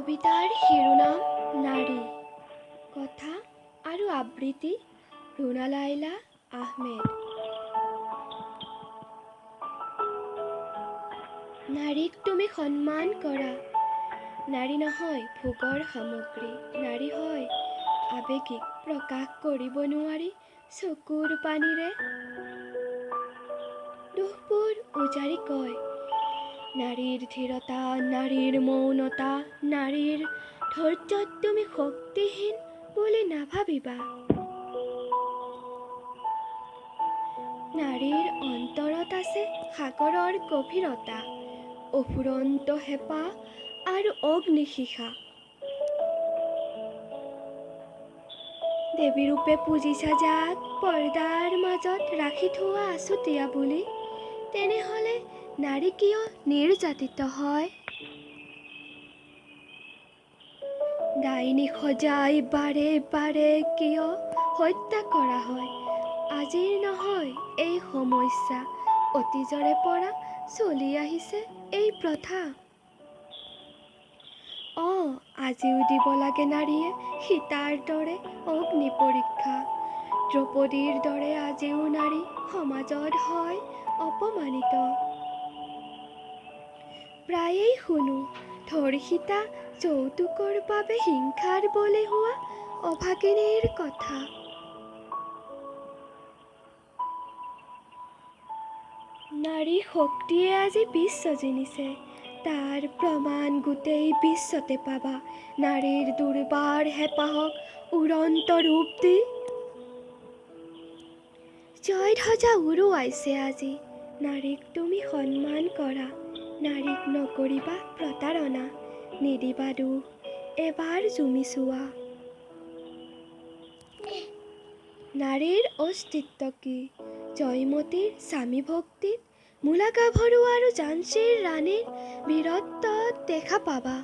কবিতাৰ শিৰোনাম নাৰী, কথা আৰু আবৃত্তি ৰুনা লাইলা আহমেদ। নাৰীক তুমি সন্মান কৰা। নাৰী নহয় ভোগৰ সামগ্ৰী, নাৰী হয় আৱেগিক, প্ৰকাশ কৰিব নোৱাৰি চকুৰ পানীৰে। দুখবোৰ উজাৰি কয় নাৰীৰ ধীৰতা, নাৰীৰ মৌনতা, নাৰীৰ ধৈৰ্যত তুমি শক্তিহীন বুলি নাভাবিবা। নাৰীৰ অন্তৰত আছে সাগৰৰ গভীৰতা, অফুৰন্ত হেঁপাহ আৰু অগ্নিশিখা। দেৱীৰূপে পুজিছা যাক পৰ্দাৰ মাজত ৰাখি থোৱা আছুতীয়া বুলি, তেনেহ'লে নাৰী কিয় নিৰ্যাতিত হয়? ডাইনী সজাই বাৰে বাৰে কিয় হত্যা কৰা হয়? আজিৰ নহয় এই সমস্যা, অতীজৰে পৰা চলি আহিছে এই প্ৰথা। আজিও দিব লাগে নাৰীয়ে সীতাৰ দৰে অগ্নি পৰীক্ষা। দ্ৰৌপদীৰ দৰে আজিও নাৰী সমাজত হয় অপমানিত। প্ৰায়েই শুনো ধৰ্ষিতা যৌতুকৰ বাবে হিংসাৰ বলি হোৱা অভাগিনীৰ কথা। নাৰী শক্তিয়ে আজি বিশ্ব জিনিছে, তাৰ প্ৰমাণ গোটেই বিশ্বতে পাবা। নাৰীৰ দুৰ্বাৰ হেঁপাহক উৰন্ত ৰূপ দি জয়ধ্বজা উৰুৱাইছে আজি। নাৰীক তুমি সন্মান কৰা, নাৰীক নকৰিবা প্ৰতাৰণা, নিদিবা দুখ এবাৰ জুমি চোৱা। নাৰীৰ অস্তিত্ব কি? জয়মতীৰ স্বামী ভক্তিত, মূলা গাভৰু আৰু ঝান্সীৰ ৰাণীৰ বীৰত্বত দেখা পাবা।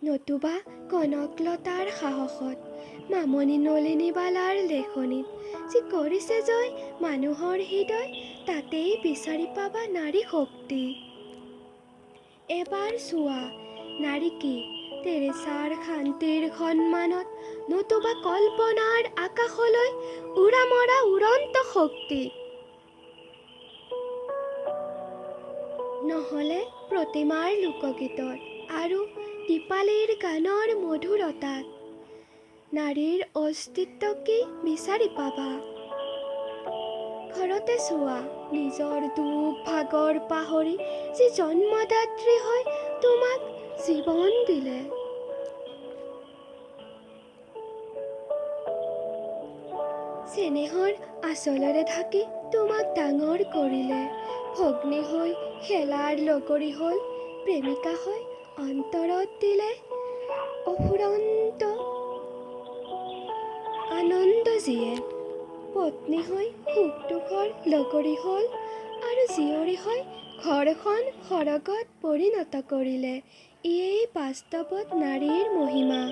নতুবা কনকলতাৰ সাহসত, মামণি নলিনীবালাৰ লেখনিত, যি কৰিছে জয় মানুহৰ হৃদয়, তাতেই বিচাৰি পাবা নাৰী শক্তি। এবাৰ চোৱা নাৰী কি? তেৰেছাৰ শান্তিৰ সন্মানত, নতুবা কল্পনাৰ আকাশলৈ উৰা মৰা উৰন্ত শক্তি। নহ'লে প্ৰতিমাৰ লোকগীতত আৰু দীপালীৰ গানৰ মধুৰতাত নাৰীৰ অস্তিত্ব কি বিচাৰি পাবা। ঘৰতে চোৱা নিজৰ দুখ ভাগৰ পাহৰি, যি জন্মদাত্ৰী হৈ তোমাক জীৱন দিলে। চেনেহৰ আঁচলেৰে ঢাকি তোমাক ডাঙৰ কৰিলে, ভগ্নী হৈ খেলাৰ লগৰী হ'ল, প্ৰেমিকা হৈ অন্তৰত দিলে অফুৰন্ত আনন্দ যিয়ে, পত্নী হৈ সুখ দুখৰ লগৰী হ'ল, আৰু জীয়ৰী হৈ ঘৰখন সৰগত পৰিণত কৰিলে। ইয়েই বাস্তৱত নাৰীৰ মহিমা।